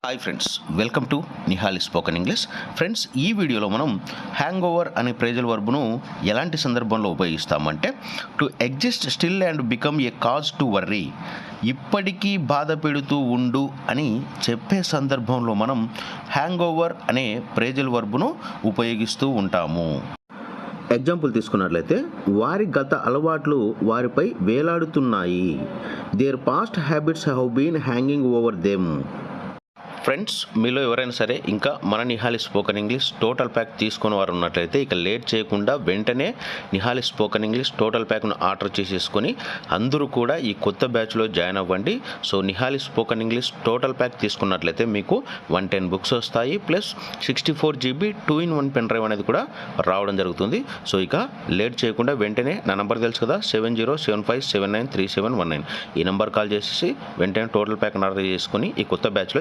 Hi friends, welcome to Nihali spoken English. Friends, ఈ వీడియోలో మనం హ్యాంగ్ ఓవర్ అనే ఫ్రేజల్ వర్బ్ను ఎలాంటి సందర్భంలో ఉపయోగిస్తామంటే to exist still and become a cause to worry, ఇప్పటికీ బాధ పెడుతూ ఉండు అని చెప్పే సందర్భంలో మనం హ్యాంగ్ ఓవర్ అనే ఫ్రేజల్ వర్బ్ను ఉపయోగిస్తూ ఉంటాము. ఎగ్జాంపుల్ తీసుకున్నట్లయితే, వారి గత అలవాట్లు వారిపై వేలాడుతున్నాయి. Their past habits have been hanging over them. Friends, మీలో ఎవరైనా సరే ఇంకా మన Nihali spoken English total pack తీసుకుని వారు ఉన్నట్లయితే ఇక లేట్ చేయకుండా వెంటనే నిహాలి స్పోకెన్ ఇంగ్లీష్ టోటల్ ప్యాక్ను ఆర్డర్ చేసేసుకొని అందరూ కూడా ఈ కొత్త బ్యాచ్లో జాయిన్ అవ్వండి. So Nihali spoken English total pack తీసుకున్నట్లయితే మీకు 110 బుక్స్ వస్తాయి, plus 64 GB 2-in-1 pen drive అనేది కూడా రావడం జరుగుతుంది. సో ఇక లేట్ చేయకుండా వెంటనే నా నెంబర్ తెలుసు కదా, 7075793719, ఈ నెంబర్ కాల్ చేసేసి వెంటనే టోటల్ ప్యాక్ ఆర్డర్ చేసుకొని ఈ కొత్త బ్యాచ్లో